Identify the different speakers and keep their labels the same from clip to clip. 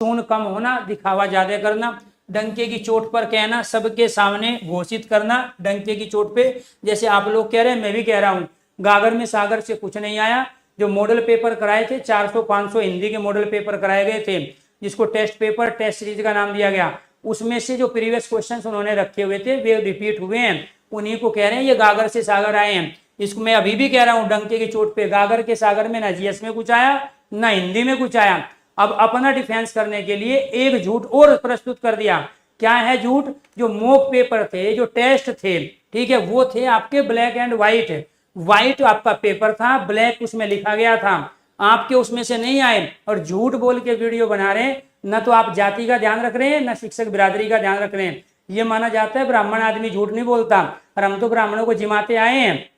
Speaker 1: Tone कम होना, दिखावा ज्यादा करना, डंके की चोट पर कहना, सबके सामने घोषित करना डंके की चोट पे। जैसे आप लोग कह रहे हैं, मैं भी कह रहा हूँ, गागर में सागर से कुछ नहीं आया। जो मॉडल पेपर कराए थे 400-500 हिंदी के मॉडल पेपर कराए गए थे, जिसको टेस्ट पेपर टेस्ट सीरीज का नाम दिया गया, उसमें से जो प्रीवियस क्वेश्चन उन्होंने रखे हुए थे वे रिपीट हुए हैं, उन्हीं को कह रहे हैं ये गागर से सागर आए हैं। इसको मैं अभी भी कह रहा हूँ, डंके की चोट पे गागर के सागर में ना जीएस में कुछ आया ना हिंदी में कुछ आया। अब अपना डिफेंस करने के लिए एक झूठ और प्रस्तुत कर दिया। क्या है झूठ? जो मॉक पेपर थे, जो टेस्ट थे, ठीक है, वो थे आपके ब्लैक एंड व्हाइट। व्हाइट आपका पेपर था, ब्लैक उसमें लिखा गया था, आपके उसमें से नहीं आए। और झूठ बोल के वीडियो बना रहे हैं, न तो आप जाति का ध्यान रख रहे हैं, न शिक्षक बिरादरी का ध्यान रख रहे हैं। ये माना जाता है ब्राह्मण आदमी झूठ नहीं बोलता, और हम तो ब्राह्मणों को जिमाते आए हैं,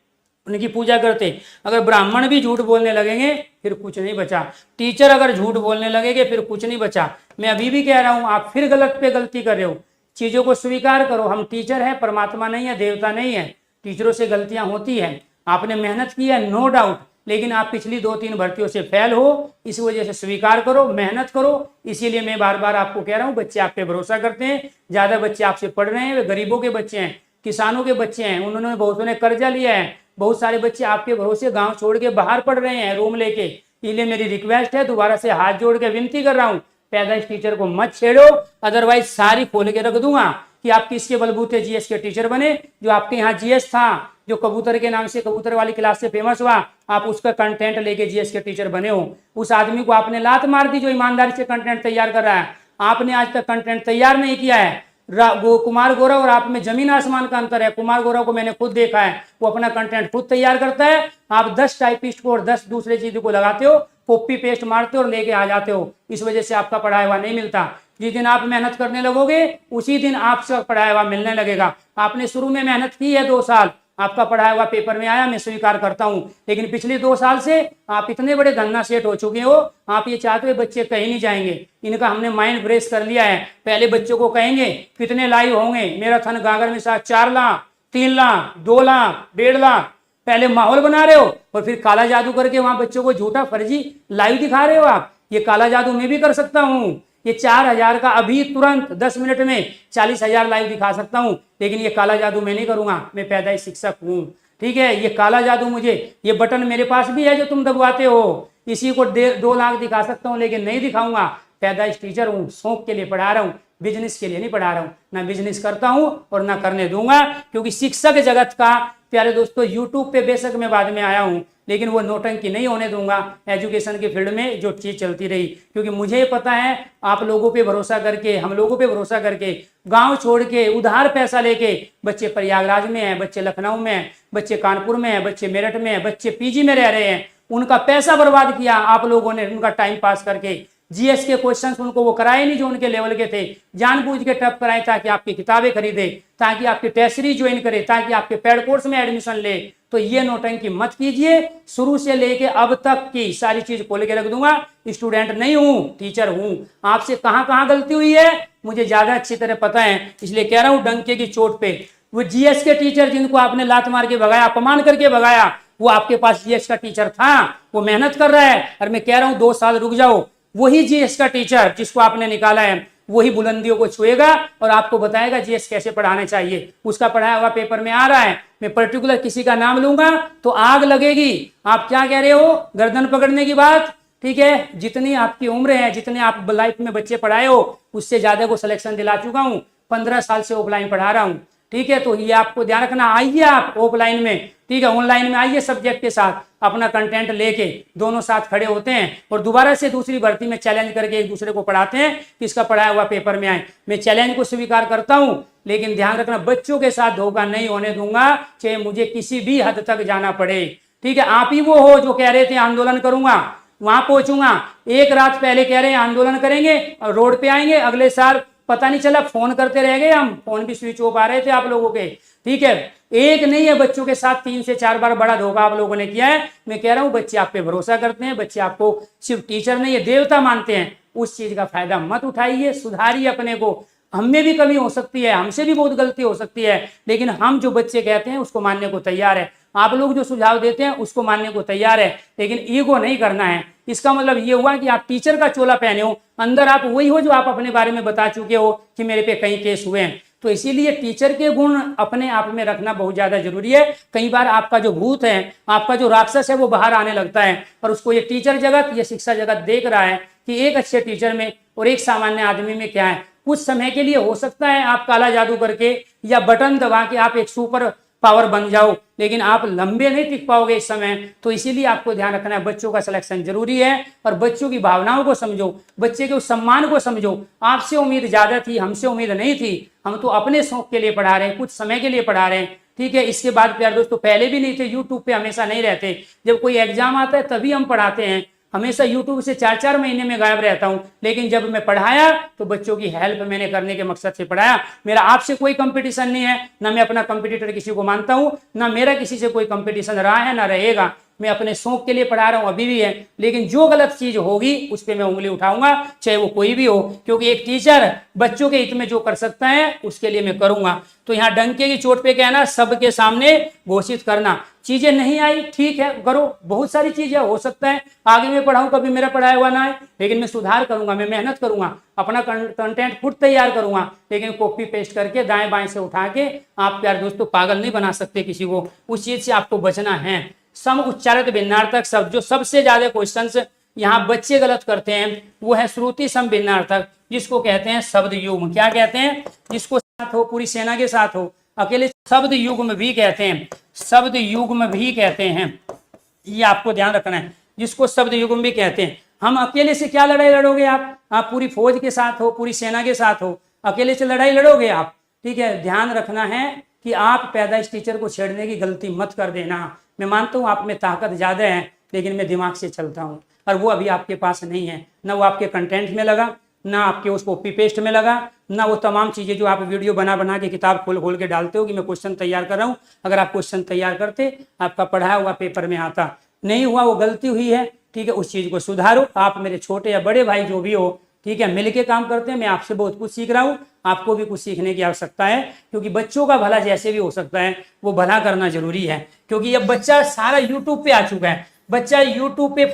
Speaker 1: उनकी पूजा करते। अगर ब्राह्मण भी झूठ बोलने लगेंगे फिर कुछ नहीं बचा, टीचर अगर झूठ बोलने लगेंगे फिर कुछ नहीं बचा। मैं अभी भी कह रहा हूं, आप फिर गलत पे गलती कर रहे हो। चीजों को स्वीकार करो, हम टीचर हैं, परमात्मा नहीं है, देवता नहीं है, टीचरों से गलतियां होती है। आपने मेहनत की है, नो डाउट, लेकिन आप पिछली 2-3 भर्तियों से फेल हो, इस वजह से स्वीकार करो, मेहनत करो। इसीलिए मैं बार बार आपको कह रहा हूं, बच्चे आप पे भरोसा करते हैं, ज्यादा बच्चे आपसे पढ़ रहे हैं, वे गरीबों के बच्चे हैं, किसानों के बच्चे हैं, उन्होंने बहुतों ने कर्जा लिया है, बहुत सारे बच्चे आपके भरोसे गांव छोड़ के बाहर पढ़ रहे हैं रूम लेके। इसलिए मेरी रिक्वेस्ट है, दोबारा से हाथ जोड़ के विनती कर रहा हूं, पैदाइश टीचर को मत छेड़ो, अदरवाइज सारी खोल के रख दूंगा कि आप किसके बलबूते जीएस के टीचर बने। जो आपके यहाँ जीएस था, जो कबूतर के नाम से कबूतर वाली क्लास से फेमस हुआ, आप उसका कंटेंट लेके जीएस के टीचर बने हो। उस आदमी को आपने लात मार दी जो ईमानदारी से कंटेंट तैयार कर रहा है। आपने आज तक कंटेंट तैयार नहीं किया है। कुमार गौरव और आप में जमीन आसमान का अंतर है। कुमार गौरव को मैंने खुद देखा है, वो अपना कंटेंट खुद तैयार करता है। आप 10 टाइपिस्ट को और 10 दूसरे चीजों को लगाते हो, कॉपी पेस्ट मारते हो और लेके आ जाते हो। इस वजह से आपका पढ़ाया हुआ नहीं मिलता। जिस दिन आप मेहनत करने लगोगे उसी दिन आपसे पढ़ाया हुआ मिलने लगेगा। आपने शुरू में मेहनत की है 2 साल, आपका पढ़ाया हुआ पेपर में आया, मैं स्वीकार करता हूं, लेकिन पिछले 2 साल से आप इतने बड़े धन्ना सेठ हो चुके हो, आप ये चाहते हो बच्चे कहीं नहीं जाएंगे। इनका हमने माइंड ब्रेस कर लिया है। पहले बच्चों को कहेंगे कितने लाइव होंगे, मेरा थन गागर में साथ 4 लाख, 3 लाख, 2 लाख, 1.5 लाख, पहले माहौल बना रहे हो और फिर काला जादू करके वहां बच्चों को झूठा फर्जी लाइव दिखा रहे हो। आप ये काला जादू मैं भी कर सकता हूं। ये 4,000 का अभी तुरंत 10 मिनट में 40,000 लाइव दिखा सकता हूं, लेकिन ये काला जादू मैं नहीं करूंगा। मैं पैदाइश शिक्षक हूं, ठीक है। ये काला जादू मुझे, ये बटन मेरे पास भी है जो तुम दबवाते हो, इसी को 2 लाख दिखा सकता हूं, लेकिन नहीं दिखाऊंगा। पैदाइश टीचर हूं, शौक के लिए पढ़ा रहा हूं, बिजनेस के लिए नहीं पढ़ा रहा हूं। ना बिजनेस करता हूं और ना करने दूंगा, क्योंकि शिक्षक जगत का, प्यारे दोस्तों, यूट्यूब पे बेशक मैं बाद में आया हूं, लेकिन वो नौटंकी नहीं होने दूंगा एजुकेशन के फील्ड में जो चीज चलती रही। क्योंकि मुझे पता है आप लोगों पे भरोसा करके, हम लोगों पे भरोसा करके, गांव छोड़ के उधार पैसा लेके बच्चे प्रयागराज में हैं, बच्चे लखनऊ में हैं, बच्चे कानपुर में हैं, बच्चे मेरठ में हैं, बच्चे पीजी में रह रहे हैं। उनका पैसा बर्बाद किया आप लोगों ने, उनका टाइम पास करके। जीएस के क्वेश्चंस उनको वो कराए नहीं जो उनके लेवल के थे, जानबूझ के टफ कराए ताकि आपकी किताबें खरीदे, ताकि आपकी टेस्ट सीरीज ज्वाइन करे, ताकि आपके पेड कोर्स में एडमिशन ले। तो ये नौटंकी मत कीजिए। शुरू से लेके अब तक की सारी चीज खोल के रख दूंगा। स्टूडेंट नहीं हूं, टीचर हूं। आपसे कहां कहां गलती हुई है मुझे ज्यादा अच्छी तरह पता है, इसलिए कह रहा हूं डंके की चोट पे। वो जीएस के टीचर जिनको आपने लात मार के भगाया, अपमान करके भगाया, वो आपके पास जीएस का टीचर था, वो मेहनत कर रहा है। और मैं कह रहा हूं 2 साल रुक जाओ, वही जीएस का टीचर जिसको आपने निकाला है वही बुलंदियों को छुएगा और आपको बताएगा जीएस कैसे पढ़ाना चाहिए। उसका पढ़ाया हुआ पेपर में आ रहा है। मैं पर्टिकुलर किसी का नाम लूंगा तो आग लगेगी। आप क्या कह रहे हो, गर्दन पकड़ने की बात, ठीक है। जितनी आपकी उम्र है, जितने आप लाइफ में बच्चे पढ़ाए हो, उससे ज्यादा को सिलेक्शन दिला चुका हूं। 15 साल से ऑफलाइन पढ़ा रहा हूं, ठीक है। तो ये आपको ध्यान रखना। आइए आप ऑफलाइन में, ठीक है, ऑनलाइन में आइए सब्जेक्ट के साथ, अपना कंटेंट लेके दोनों साथ खड़े होते हैं और दोबारा से दूसरी भर्ती में चैलेंज करके एक दूसरे को पढ़ाते हैं कि इसका पढ़ाया हुआ पेपर में आए। मैं चैलेंज को स्वीकार करता हूं, लेकिन ध्यान रखना बच्चों के साथ धोखा नहीं होने दूंगा, चाहे मुझे किसी भी हद तक जाना पड़े, ठीक है। आप ही वो हो जो कह रहे थे आंदोलन करूंगा, वहां पहुंचूंगा। एक रात पहले कह रहे हैं आंदोलन करेंगे और रोड पे आएंगे, अगले साल पता नहीं चला फोन करते रह गए हम, फोन भी स्विच ऑफ आ रहे थे आप लोगों के, ठीक है। एक नहीं है, बच्चों के साथ 3 से 4 बार बड़ा धोखा आप लोगों ने किया है। मैं कह रहा हूं बच्चे आप पे भरोसा करते हैं, बच्चे आपको सिर्फ टीचर नहीं है देवता मानते हैं। उस चीज का फायदा मत उठाइए, सुधारिए अपने को। हम में भी कमी हो सकती है, हमसे भी बहुत गलती हो सकती है, लेकिन हम जो बच्चे कहते हैं उसको मानने को तैयार है। आप लोग जो सुझाव देते हैं उसको मानने को तैयार है, लेकिन ईगो नहीं करना है। इसका मतलब ये हुआ कि आप टीचर का चोला पहने हो, अंदर आप वही हो जो आप अपने बारे में बता चुके हो कि मेरे पे कई केस हुए हैं। तो इसीलिए टीचर के गुण अपने आप में रखना बहुत ज्यादा जरूरी है। कई बार आपका जो भूत है, आपका जो राक्षस है वो बाहर आने लगता है, और उसको ये टीचर जगत, ये शिक्षा जगत देख रहा है कि एक अच्छे टीचर में और एक सामान्य आदमी में क्या है। कुछ समय के लिए हो सकता है आप काला जादू करके या बटन दबा के आप एक सुपर पावर बन जाओ, लेकिन आप लंबे नहीं टिक पाओगे इस समय। तो इसीलिए आपको ध्यान रखना है, बच्चों का सिलेक्शन जरूरी है, और बच्चों की भावनाओं को समझो, बच्चे के उस सम्मान को समझो। आपसे उम्मीद ज्यादा थी, हमसे उम्मीद नहीं थी, हम तो अपने शौक के लिए पढ़ा रहे हैं, कुछ समय के लिए पढ़ा रहे हैं, ठीक है। इसके बाद प्यार दोस्तों पहले भी नहीं थे, यूट्यूब पे हमेशा नहीं रहते, जब कोई एग्जाम आता है तभी हम पढ़ाते हैं। हमेशा यूट्यूब से 4-4 महीने में गायब रहता हूं, लेकिन जब मैं पढ़ाया तो बच्चों की हेल्प मैंने करने के मकसद से पढ़ाया। मेरा आपसे कोई कंपटीशन नहीं है, ना मैं अपना कंपटीटर किसी को मानता हूं, ना मेरा किसी से कोई कंपटीशन रहा है ना रहेगा। मैं अपने शौक के लिए पढ़ा रहा हूं, अभी भी है, लेकिन जो गलत चीज होगी उस पर मैं उंगली उठाऊंगा, चाहे वो कोई भी हो, क्योंकि एक टीचर बच्चों के हित में जो कर सकता है उसके लिए मैं करूंगा। तो यहाँ डंके की चोट पे कहना, सबके सामने घोषित करना। चीजें नहीं आई, ठीक है, करो, बहुत सारी चीजें हो सकता है आगे मैं पढ़ाऊं कभी मेरा पढ़ाया हुआ ना है, लेकिन मैं सुधार करूंगा, मैं मेहनत करूंगा, अपना कंटेंट खुद तैयार करूंगा, लेकिन कॉपी पेस्ट करके दाएं बाएं से उठा के आप प्यार दोस्तों पागल नहीं बना सकते किसी को। उस चीज से आपको बचना है। सम उच्चारित भिन्नार्थक शब्द, जो सबसे ज्यादा क्वेश्चंस यहाँ बच्चे गलत करते हैं वो है श्रुति सम भिन्नार्थक, जिसको कहते हैं शब्द युग्म। क्या कहते हैं? जिसको साथ हो, पूरी सेना के साथ हो, अकेले शब्द युग्म भी कहते हैं, शब्द युग्म भी कहते हैं, ये आपको ध्यान रखना है, जिसको शब्द युग्म भी कहते हैं। हम अकेले से क्या लड़ाई लड़ोगे? आप पूरी फौज के साथ हो, पूरी सेना के साथ हो, अकेले से लड़ाई लड़ोगे आप, ठीक है। ध्यान रखना है कि आप पैदाइश टीचर को छेड़ने की गलती मत कर देना। मैं मानता हूँ आप में ताकत ज्यादा है, लेकिन मैं दिमाग से चलता हूँ, और वो अभी आपके पास नहीं है। ना वो आपके कंटेंट में लगा, ना आपके उस कॉपी पेस्ट में लगा, ना वो तमाम चीजें जो आप वीडियो बना बना के किताब खोल खोल के डालते हो कि मैं क्वेश्चन तैयार कर रहा हूँ। अगर आप क्वेश्चन तैयार करते, आपका पढ़ाया हुआ पेपर में आता। नहीं हुआ, वो गलती हुई है, ठीक है, उस चीज को सुधारो। आप मेरे छोटे या बड़े भाई जो भी हो, ठीक है, मिलके काम करते हैं। मैं आपसे बहुत कुछ सीख रहा हूँ, आपको भी कुछ सीखने की आवश्यकता है, क्योंकि बच्चों का भला जैसे भी हो सकता है वो भला करना जरूरी है। क्योंकि अब बच्चा सारा यूट्यूब पे आ चुका है, बच्चा यूट्यूब पे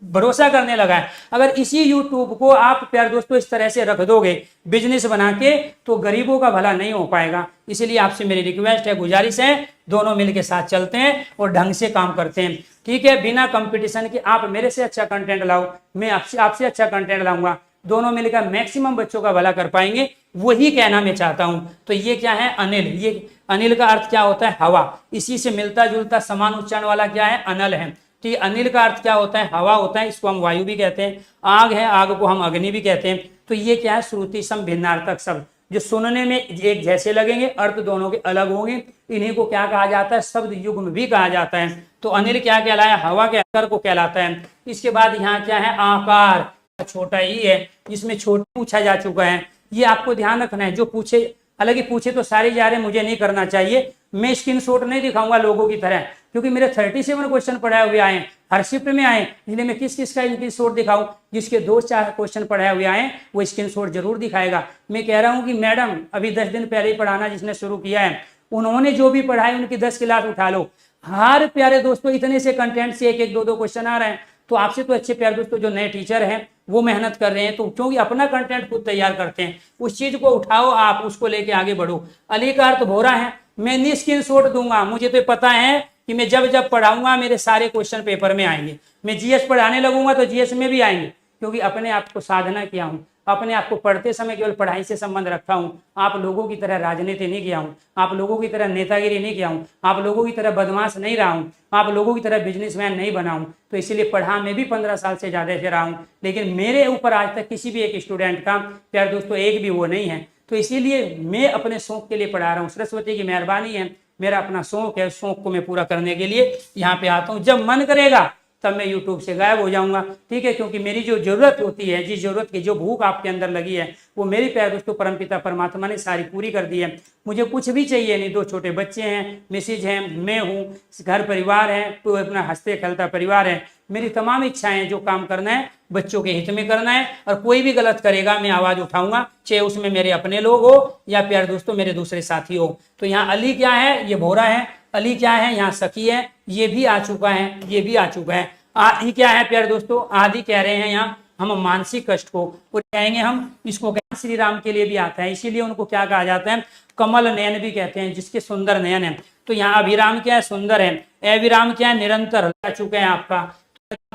Speaker 1: भरोसा करने लगा है। अगर इसी यूट्यूब को आप प्यार दोस्तों इस तरह से रख दोगे बिजनेस बना के, तो गरीबों का भला नहीं हो पाएगा। इसलिए आपसे मेरी रिक्वेस्ट है, गुजारिश है, दोनों मिलके साथ चलते हैं और ढंग से काम करते हैं, ठीक है। बिना कंपटीशन के आप मेरे से अच्छा कंटेंट लाओ, मैं आपसे अच्छा कंटेंट लाऊंगा, दोनों मिलकर मैक्सिमम बच्चों का भला कर पाएंगे। वही कहना मैं चाहता हूं। तो ये क्या है? अनिल। ये अनिल का अर्थ क्या होता है? हवा। इसी से मिलता जुलता समान उच्चारण वाला क्या है? अनल है, ठीक। अनिल का अर्थ क्या होता है? हवा होता है, इसको हम वायु भी कहते हैं। आग है, आग को हम अग्नि भी कहते हैं। तो ये क्या है? श्रुति सम भिन्नार्थक शब्द, जो सुनने में एक जैसे लगेंगे, अर्थ दोनों के अलग होंगे। इन्हीं को क्या कहा जाता है? शब्द युग्म भी कहा जाता है। तो अनिल क्या कहलाया? हवा के आकार को कहलाता है। इसके बाद यहाँ क्या है? आकार, छोटा ही है, जिसमें छोटा पूछा जा चुका है। ये आपको ध्यान रखना है। जो पूछे, हालांकि पूछे तो सारे जा रहे हैं, मुझे नहीं करना चाहिए। मैं स्क्रीनशॉट नहीं दिखाऊंगा लोगों की तरह, क्योंकि मेरे 37 क्वेश्चन पढ़ाए हुए आए, हर शिफ्ट में आए, इसलिए मैं किस किस का स्क्रीनशॉट दिखाऊं। जिसके 2-4 क्वेश्चन पढ़ाए हुए आए वो स्क्रीनशॉट जरूर दिखाएगा। मैं कह रहा हूं कि मैडम अभी 10 दिन पहले ही पढ़ाना जिसने शुरू किया है, उन्होंने जो भी पढ़ाए उनकी 10 क्लास उठा लो। हर प्यारे दोस्तों इतने से कंटेंट से 1-1, 2-2 क्वेश्चन आ रहे हैं। तो आपसे तो अच्छे प्यारे दोस्तों जो नए टीचर हैं वो मेहनत कर रहे हैं, तो क्योंकि अपना कंटेंट खुद तैयार करते हैं, उस चीज को उठाओ, आप उसको लेके आगे बढ़ो। अली का अर्थ भोरा है। मैं नहीं स्क्रीनशॉट दूंगा, मुझे तो पता है कि मैं जब जब पढ़ाऊंगा मेरे सारे क्वेश्चन पेपर में आएंगे। मैं जीएस पढ़ाने लगूंगा तो जीएस में भी आएंगे, क्योंकि अपने आप को साधना किया हूं, अपने आप को पढ़ते समय केवल पढ़ाई से संबंध रखा हूं। आप लोगों की तरह राजनीति नहीं किया हूं, आप लोगों की तरह नेतागिरी नहीं किया हूं, आप लोगों की तरह बदमाश नहीं रहा हूं, आप लोगों की तरह बिजनेसमैन नहीं बना हूं। तो इसीलिए पढ़ा मैं भी 15 साल से ज्यादा से रहा हूं, लेकिन मेरे ऊपर आज तक किसी भी एक स्टूडेंट का प्यार दोस्तों एक भी वो नहीं है। तो इसीलिए मैं अपने शौक के लिए पढ़ा रहा हूँ। सरस्वती की मेहरबानी है, मेरा अपना शौक है, शौक को मैं पूरा करने के लिए यहाँ पे आता हूँ। जब मन करेगा तब मैं यूट्यूब से गायब हो जाऊंगा, ठीक है। क्योंकि मेरी जो जरूरत होती है, जिस जरूरत की जो भूख आपके अंदर लगी है, वो मेरी प्यारे दोस्तों परमपिता परमात्मा ने सारी पूरी कर दी है। मुझे कुछ भी चाहिए नहीं। 2 छोटे बच्चे हैं, मिसेज हैं, मैं हूँ, घर परिवार है, तो अपना हंसते खेलता परिवार है। मेरी तमाम इच्छाएं, जो काम करना है बच्चों के हित में करना है, और कोई भी गलत करेगा मैं आवाज उठाऊंगा, चाहे उसमें मेरे अपने लोग हो या प्यारे दोस्तों मेरे दूसरे साथी हो। तो यहाँ अली क्या है? ये भोरा है। अली क्या है, यहाँ सखी है, ये भी आ चुका है, ये भी आ चुका है। आदि क्या है प्यारे दोस्तों, आदि कह रहे हैं यहाँ हम मानसिक कष्ट को, और कहेंगे हम इसको श्री राम के लिए भी आता है, इसीलिए उनको क्या कहा जाता है, कमल नयन भी कहते हैं, जिसके सुंदर नयन है। तो यहाँ अभिराम क्या है, सुंदर है, अविराम क्या है, निरंतर आ चुके हैं आपका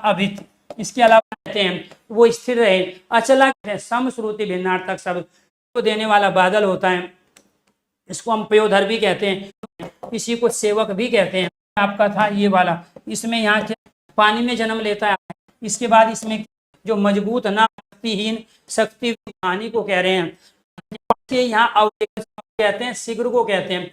Speaker 1: अभित। इसके अलावा कहते हैं वो स्थिर रहे, अचला कहते हैं समश्रुति भिन्नार्थक शब्द को देने वाला बादल होता है, इसको हम पयोधर भी कहते हैं, इसी को सेवक भी कहते हैं। आपका था ये वाला, इसमें यहाँ पानी में जन्म लेता है। इसके बाद इसमें जो मजबूत ना शक्तिहीन, शक्ति हानि को कह रहे हैं। यहाँ अवदेश कहते हैं, शीघ्र को कहते हैं।